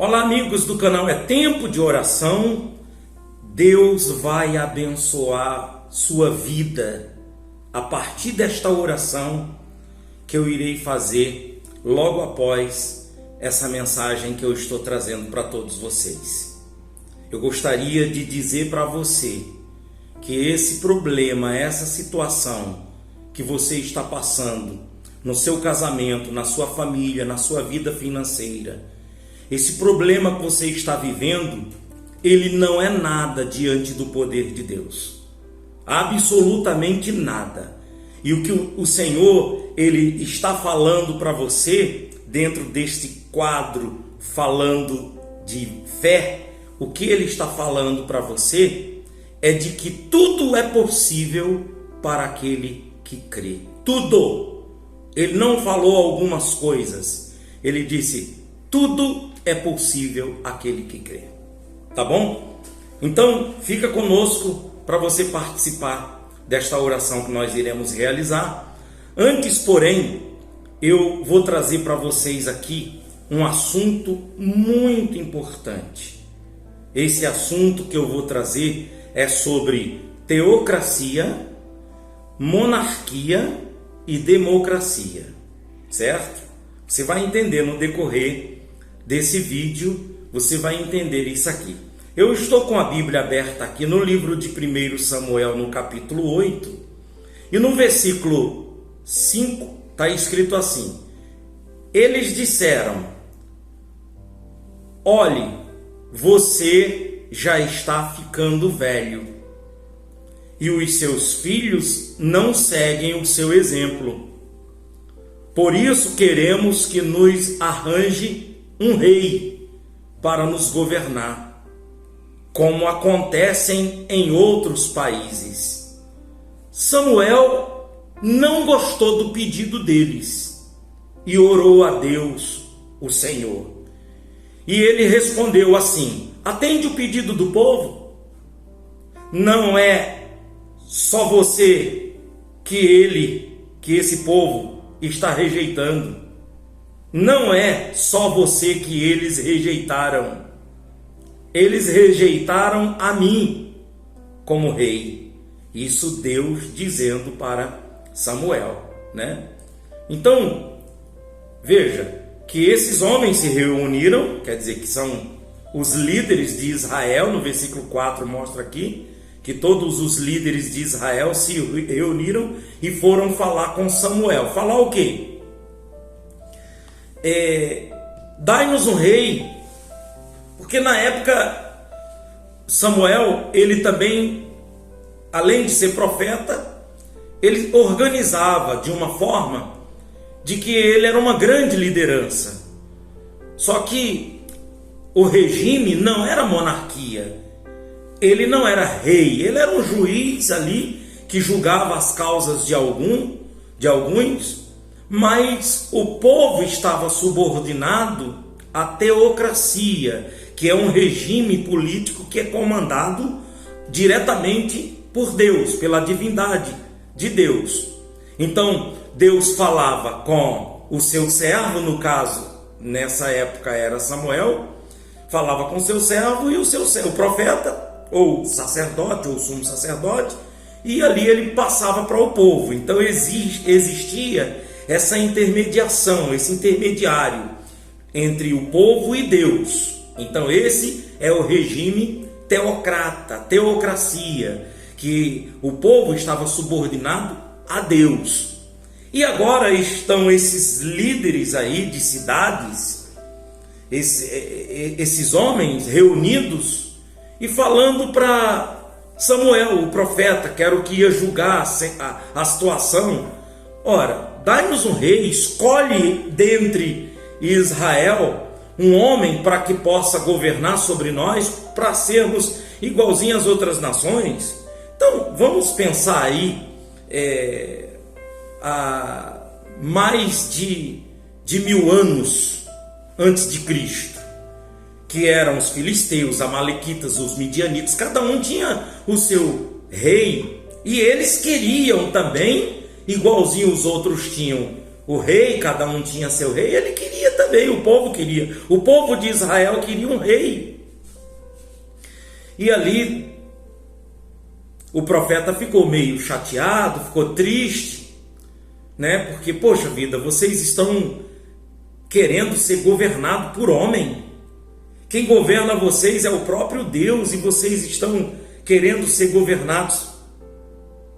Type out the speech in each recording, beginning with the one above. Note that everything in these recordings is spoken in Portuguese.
Olá, amigos do canal É Tempo de Oração. Deus vai abençoar sua vida a partir desta oração que eu irei fazer logo após essa mensagem que eu estou trazendo para todos vocês. Eu gostaria de dizer para você que esse problema, essa situação que você está passando no seu casamento, na sua família, na sua vida financeira, esse problema que você está vivendo, ele não é nada diante do poder de Deus. Absolutamente nada. E o que o Senhor, ele está falando para você, dentro deste quadro, falando de fé, o que ele está falando para você é de que tudo é possível para aquele que crê. Tudo. Ele não falou algumas coisas. Ele disse, tudo é possível aquele que crê. Tá bom? Então, fica conosco para você participar desta oração que nós iremos realizar. Antes, porém, eu vou trazer para vocês aqui um assunto muito importante. Esse assunto que eu vou trazer é sobre teocracia, monarquia e democracia, certo? Você vai entender no decorrer desse vídeo, você vai entender isso aqui. Eu estou com a Bíblia aberta aqui no livro de 1 Samuel, no capítulo 8, e no versículo 5 está escrito assim: eles disseram, olhe, você já está ficando velho, e os seus filhos não seguem o seu exemplo. Por isso queremos que nos arranje um rei para nos governar, como acontecem em outros países. Samuel não gostou do pedido deles e orou a Deus, o Senhor. E ele respondeu assim: atende o pedido do povo. Não é só você que esse povo está rejeitando. Não é só você que eles rejeitaram. Eles rejeitaram a mim como rei. Isso Deus dizendo para Samuel, né? Então, veja que esses homens se reuniram, quer dizer que são os líderes de Israel, no versículo 4 mostra aqui, que todos os líderes de Israel se reuniram e foram falar com Samuel. Falar o quê? Dai-nos um rei, porque na época Samuel, ele também, além de ser profeta, ele organizava de uma forma de que ele era uma grande liderança. Só que o regime não era monarquia, ele não era rei, ele era um juiz ali que julgava as causas de alguns, mas o povo estava subordinado à teocracia, que é um regime político que é comandado diretamente por Deus, pela divindade de Deus. Então, Deus falava com o seu servo, no caso, nessa época era Samuel, falava com o seu servo e o profeta, ou sacerdote, ou sumo sacerdote, e ali ele passava para o povo. Então, existia essa intermediação, esse intermediário entre o povo e Deus. Então esse é o regime teocrata, teocracia, que o povo estava subordinado a Deus. E agora estão esses líderes aí de cidades, esses homens reunidos e falando para Samuel, o profeta, que era o que ia julgar a situação. Ora, dai-nos um rei, escolhe dentre Israel um homem para que possa governar sobre nós, para sermos igualzinho às outras nações. Então, vamos pensar aí há mais de 1000 anos antes de Cristo, que eram os filisteus, os amalequitas, os midianitas, cada um tinha o seu rei, e eles queriam também, igualzinho os outros tinham o rei, cada um tinha seu rei, ele queria também também, o povo queria. O povo de Israel queria um rei. E ali o profeta ficou meio chateado, ficou triste, né? Porque, poxa vida, vocês estão querendo ser governados por homem. Quem governa vocês é o próprio Deus, e vocês estão querendo ser governados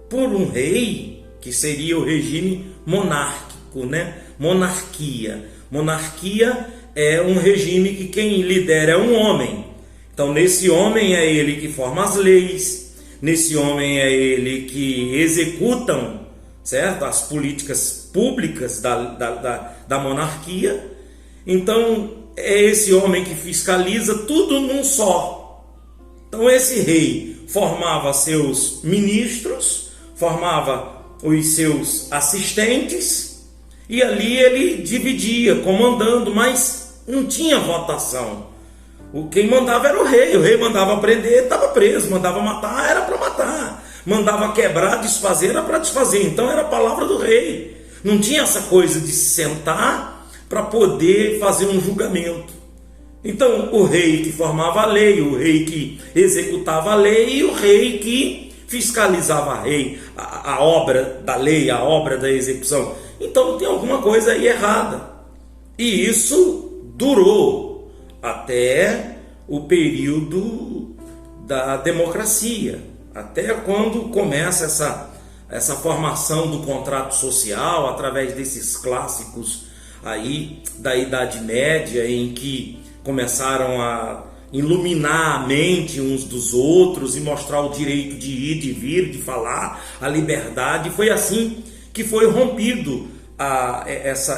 por um rei, que seria o regime monárquico, né? Monarquia. Monarquia é um regime que quem lidera é um homem. Então, nesse homem é ele que forma as leis, nesse homem é ele que executam, certo? As políticas públicas da monarquia. Então, é esse homem que fiscaliza tudo num só. Então, esse rei formava seus ministros, formava os seus assistentes, e ali ele dividia, comandando, mas não tinha votação. Quem mandava era o rei mandava prender, estava preso, mandava matar, era para matar, mandava quebrar, desfazer, era para desfazer. Então era a palavra do rei. Não tinha essa coisa de sentar para poder fazer um julgamento. Então o rei que formava a lei, o rei que executava a lei e o rei que fiscalizava a obra da lei, a obra da execução. Então tem alguma coisa aí errada. E isso durou até o período da democracia, até quando começa essa formação do contrato social, através desses clássicos aí da Idade Média, em que começaram a iluminar a mente uns dos outros e mostrar o direito de ir, de vir, de falar, a liberdade. Foi assim que foi rompido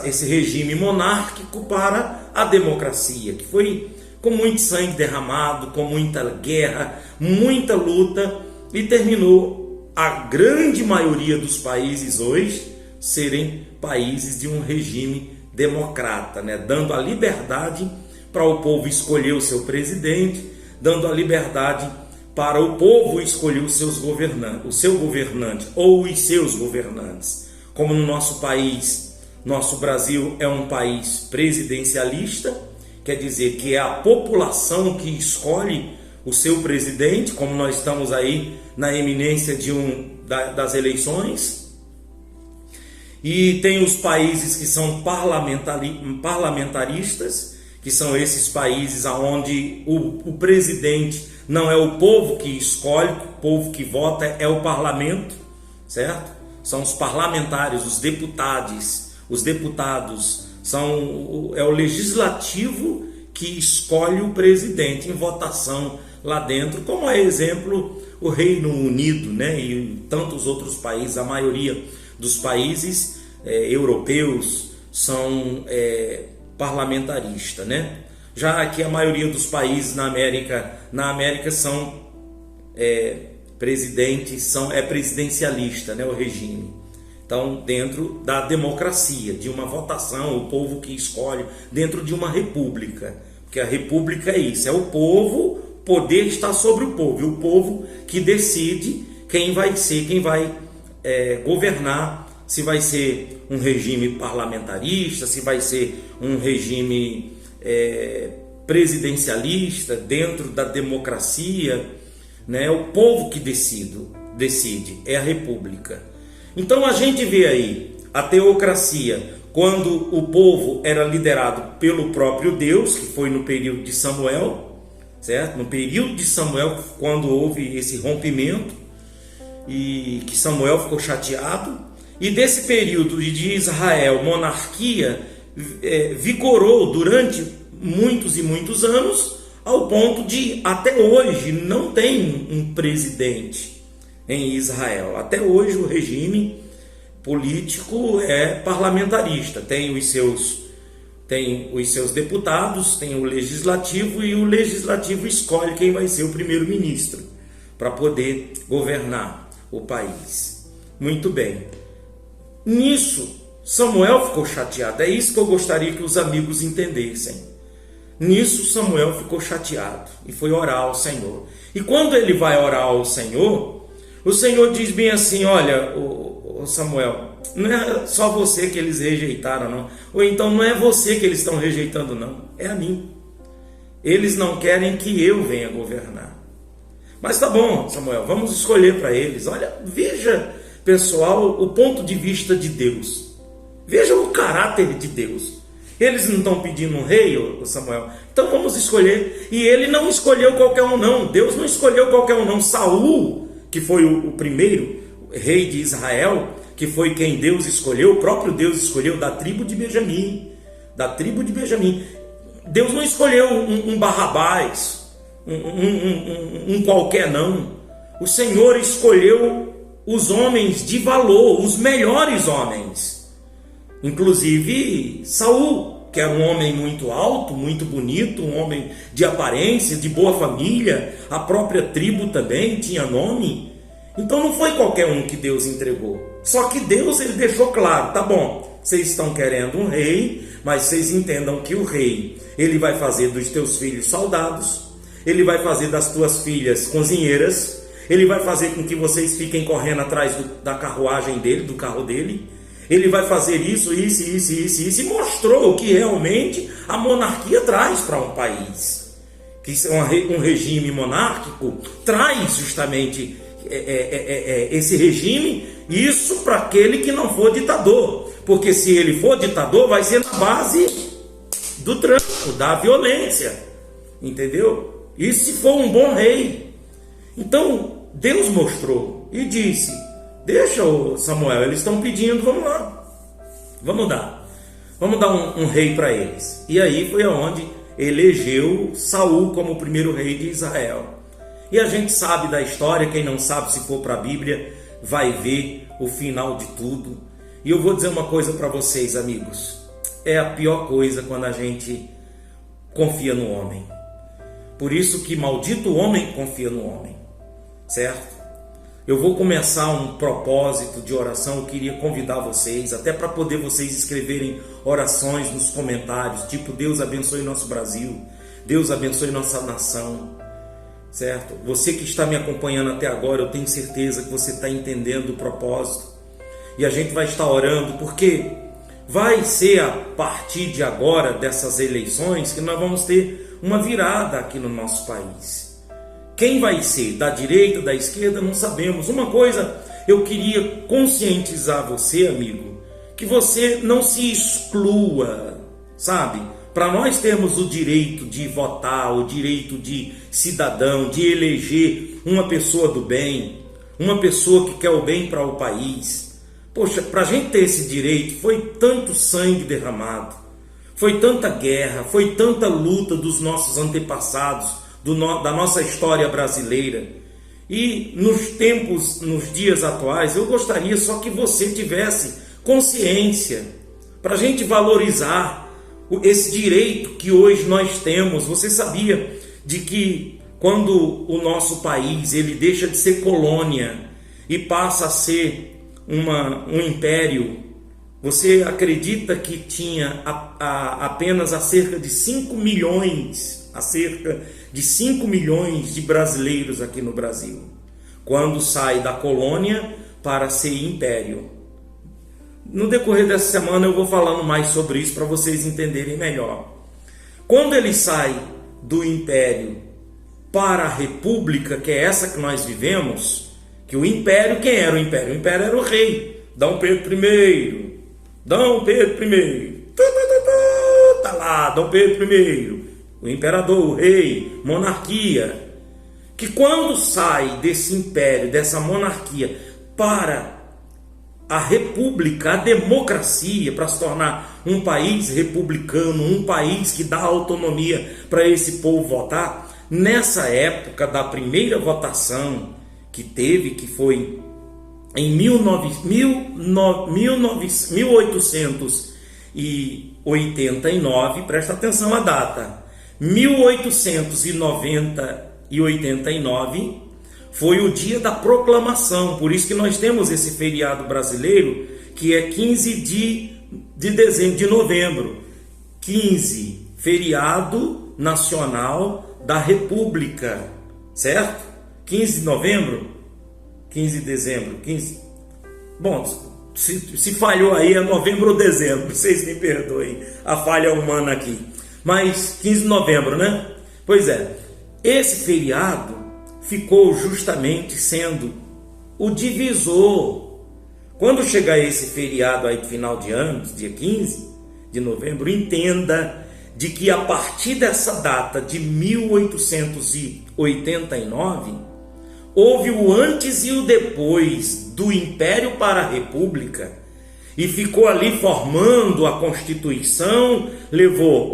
esse regime monárquico para a democracia, que foi com muito sangue derramado, com muita guerra, muita luta, e terminou a grande maioria dos países hoje serem países de um regime democrata, né? Dando a liberdade para o povo escolher o seu presidente, dando a liberdade para o povo escolher o seu governante ou os seus governantes. Como no nosso país, nosso Brasil é um país presidencialista, quer dizer que é a população que escolhe o seu presidente, como nós estamos aí na eminência das eleições. E tem os países que são parlamentaristas, que são esses países onde o presidente não é o povo que escolhe, o povo que vota é o parlamento, certo? São os parlamentares, os deputados. Os deputados é o legislativo que escolhe o presidente em votação lá dentro, como é exemplo o Reino Unido, né? E tantos outros países. A maioria dos países europeus são parlamentaristas, né? Já que a maioria dos países na América são presidencialista, né, o regime. Então, dentro da democracia, de uma votação, o povo que escolhe, dentro de uma república, porque a república é isso, é o povo, poder está sobre o povo, e o povo que decide quem vai governar, se vai ser um regime parlamentarista, se vai ser um regime presidencialista, dentro da democracia, né? É o povo que decide, é a república. Então a gente vê aí a teocracia, quando o povo era liderado pelo próprio Deus, que foi no período de Samuel, certo? No período de Samuel, quando houve esse rompimento, e que Samuel ficou chateado, e desse período de Israel, monarquia, vigorou durante muitos e muitos anos, ao ponto de até hoje não tem um presidente em Israel. Até hoje o regime político é parlamentarista, tem os seus deputados, tem o legislativo, e o legislativo escolhe quem vai ser o primeiro-ministro para poder governar o país. Muito bem. Nisso, Samuel ficou chateado. É isso que eu gostaria que os amigos entendessem. Nisso, Samuel ficou chateado e foi orar ao Senhor. E quando ele vai orar ao Senhor, o Senhor diz bem assim: olha, Samuel, não é só você que eles rejeitaram, não. Ou então não é você que eles estão rejeitando, não. É a mim. Eles não querem que eu venha governar. Mas tá bom, Samuel, vamos escolher para eles. Olha, veja, pessoal, o ponto de vista de Deus. Veja o caráter de Deus. Eles não estão pedindo um rei, Samuel? Então vamos escolher. E ele não escolheu qualquer um, não. Deus não escolheu qualquer um, não. Saul, que foi o primeiro rei de Israel, que foi quem Deus escolheu, o próprio Deus escolheu, da tribo de Benjamim. Da tribo de Benjamim. Deus não escolheu um Barrabás, um qualquer, não. O Senhor escolheu os homens de valor, os melhores homens. Inclusive Saul, que era um homem muito alto, muito bonito, um homem de aparência, de boa família. A própria tribo também tinha nome. Então não foi qualquer um que Deus entregou. Só que Deus, ele deixou claro, tá bom, vocês estão querendo um rei, mas vocês entendam que o rei, ele vai fazer dos teus filhos soldados, ele vai fazer das tuas filhas cozinheiras, ele vai fazer com que vocês fiquem correndo atrás da carruagem dele, do carro dele, ele vai fazer isso, e mostrou que realmente a monarquia traz para um país, que um regime monárquico traz justamente esse regime, isso para aquele que não for ditador, porque se ele for ditador vai ser na base do tranco, da violência, entendeu? E se for um bom rei. Então Deus mostrou e disse: deixa, Samuel, eles estão pedindo, vamos lá, vamos dar um rei para eles. E aí foi aonde elegeu Saul como o primeiro rei de Israel. E a gente sabe da história, quem não sabe, se for para a Bíblia, vai ver o final de tudo. E eu vou dizer uma coisa para vocês, amigos. É a pior coisa quando a gente confia no homem. Por isso que maldito o homem que confia no homem. Certo? Eu vou começar um propósito de oração. Eu queria convidar vocês, até para poder vocês escreverem orações nos comentários, tipo: Deus abençoe nosso Brasil, Deus abençoe nossa nação. Certo? Você que está me acompanhando até agora, eu tenho certeza que você está entendendo o propósito. E a gente vai estar orando, porque vai ser a partir de agora, dessas eleições, que nós vamos ter uma virada aqui no nosso país. Quem vai ser? Da direita, da esquerda? Não sabemos. Uma coisa eu queria conscientizar você, amigo, que você não se exclua, sabe? Para nós termos o direito de votar, o direito de cidadão, de eleger uma pessoa do bem, uma pessoa que quer o bem para o país. Poxa, para a gente ter esse direito, foi tanto sangue derramado, foi tanta guerra, foi tanta luta dos nossos antepassados, da nossa história brasileira. E nos dias atuais, eu gostaria só que você tivesse consciência, para a gente valorizar esse direito que hoje nós temos. Você sabia de que quando o nosso país ele deixa de ser colônia e passa a ser um império, você acredita que tinha apenas cerca de 5 milhões de brasileiros aqui no Brasil, quando sai da colônia para ser império? No decorrer dessa semana eu vou falando mais sobre isso para vocês entenderem melhor. Quando ele sai do império para a república, que é essa que nós vivemos, que o império, quem era o império? O império era o rei, Dom Pedro I. Dom Pedro I. Tá lá, Dom Pedro I. O imperador, o rei, monarquia. Que quando sai desse império, dessa monarquia, para a república, a democracia, para se tornar um país republicano, um país que dá autonomia para esse povo votar, nessa época da primeira votação que teve, que foi em 1889, presta atenção à data, 1889, foi o dia da proclamação. Por isso que nós temos esse feriado brasileiro, que é 15 de novembro. 15, feriado nacional da República, certo? 15 de novembro, 15 de dezembro, 15... Bom, se falhou aí, é novembro ou dezembro, vocês me perdoem a falha humana aqui, mas 15 de novembro, né? Pois é, esse feriado ficou justamente sendo o divisor. Quando chegar esse feriado aí de final de ano, dia 15 de novembro, entenda de que a partir dessa data de 1889, houve o antes e o depois do Império para a República, e ficou ali formando a Constituição, levou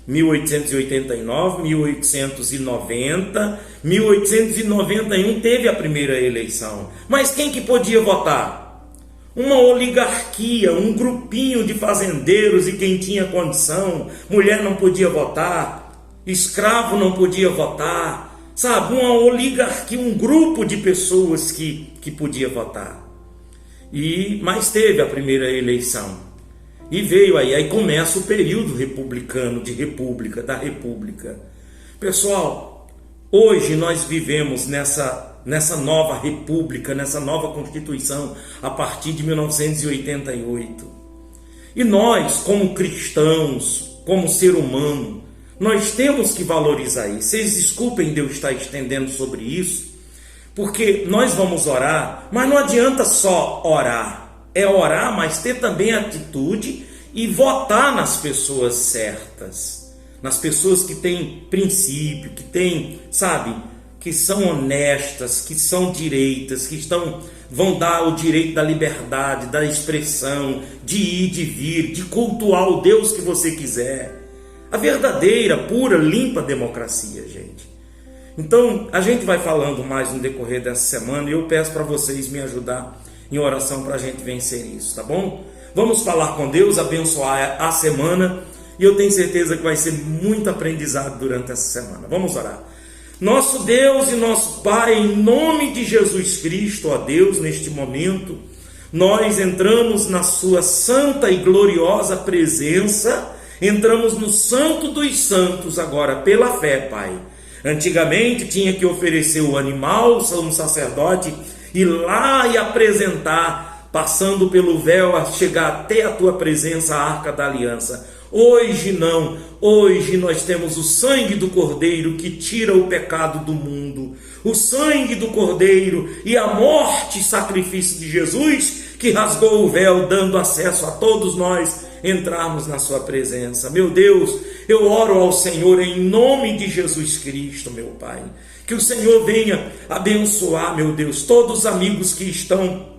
1889, 1890, 1891 teve a primeira eleição. Mas quem que podia votar? Uma oligarquia, um grupinho de fazendeiros e quem tinha condição. Mulher não podia votar, escravo não podia votar, sabe? Uma oligarquia, um grupo de pessoas que podia votar. Mas teve a primeira eleição. E veio aí começa o período republicano, da República. Pessoal, hoje nós vivemos nessa nova República, nessa nova Constituição, a partir de 1988. E nós, como cristãos, como ser humano, nós temos que valorizar isso. Vocês desculpem de eu estar estendendo sobre isso, porque nós vamos orar, mas não adianta só orar. É orar, mas ter também atitude e votar nas pessoas certas, nas pessoas que têm princípio, que têm, sabe, que são honestas, que são direitas, que vão dar o direito da liberdade, da expressão, de ir, de vir, de cultuar o Deus que você quiser. A verdadeira, pura, limpa democracia, gente. Então, a gente vai falando mais no decorrer dessa semana e eu peço para vocês me ajudar em oração para a gente vencer isso, tá bom? Vamos falar com Deus, abençoar a semana e eu tenho certeza que vai ser muito aprendizado durante essa semana. Vamos orar. Nosso Deus e nosso Pai, em nome de Jesus Cristo, ó Deus, neste momento, nós entramos na sua santa e gloriosa presença, entramos no Santo dos Santos agora pela fé, Pai. Antigamente tinha que oferecer o animal, o sumo sacerdote, ir lá e apresentar, passando pelo véu, a chegar até a tua presença, a Arca da Aliança. Hoje não, hoje nós temos o sangue do Cordeiro que tira o pecado do mundo, o sangue do Cordeiro e a morte e sacrifício de Jesus que rasgou o véu, dando acesso a todos nós entrarmos na sua presença. Meu Deus, eu oro ao Senhor em nome de Jesus Cristo, meu Pai, que o Senhor venha abençoar, meu Deus, todos os amigos que estão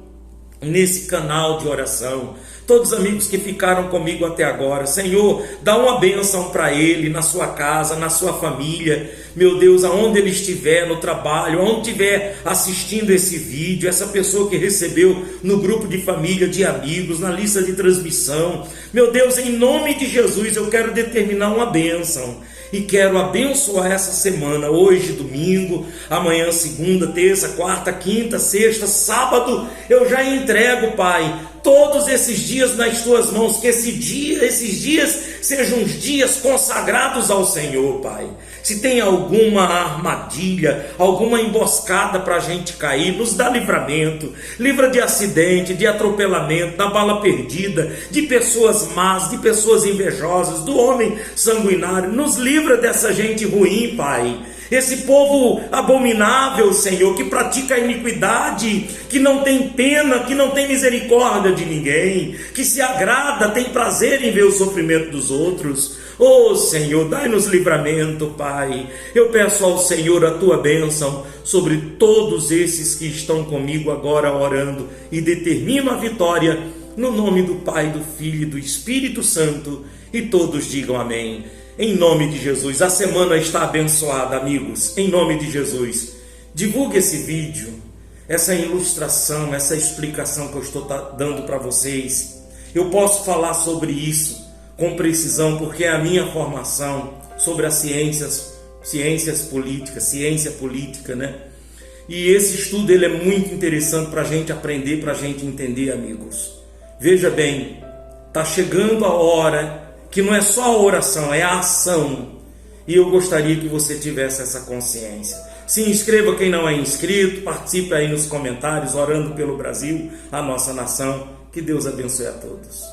nesse canal de oração, todos os amigos que ficaram comigo até agora. Senhor, dá uma bênção para ele, na sua casa, na sua família, meu Deus, aonde ele estiver, no trabalho, aonde estiver assistindo esse vídeo, essa pessoa que recebeu no grupo de família, de amigos, na lista de transmissão. Meu Deus, em nome de Jesus, eu quero determinar uma bênção e quero abençoar essa semana, hoje, domingo, amanhã, segunda, terça, quarta, quinta, sexta, sábado. Eu já entrego, Pai, todos esses dias nas tuas mãos, que esses dias sejam os dias consagrados ao Senhor, Pai. Se tem alguma armadilha, alguma emboscada para a gente cair, nos dá livramento, livra de acidente, de atropelamento, da bala perdida, de pessoas más, de pessoas invejosas, do homem sanguinário. Nos livra dessa gente ruim, Pai. Esse povo abominável, Senhor, que pratica a iniquidade, que não tem pena, que não tem misericórdia de ninguém, que se agrada, tem prazer em ver o sofrimento dos outros. Oh, Senhor, dai-nos livramento, Pai. Eu peço ao Senhor a tua bênção sobre todos esses que estão comigo agora orando e determino a vitória no nome do Pai, do Filho e do Espírito Santo. E todos digam amém. Em nome de Jesus, a semana está abençoada, amigos. Em nome de Jesus, divulgue esse vídeo, essa ilustração, essa explicação que eu estou dando para vocês. Eu posso falar sobre isso com precisão, porque é a minha formação sobre as ciências políticas, ciência política, né? E esse estudo ele é muito interessante para a gente aprender, para a gente entender, amigos. Veja bem, está chegando a hora que não é só a oração, é a ação. E eu gostaria que você tivesse essa consciência. Se inscreva quem não é inscrito, participe aí nos comentários, orando pelo Brasil, a nossa nação. Que Deus abençoe a todos.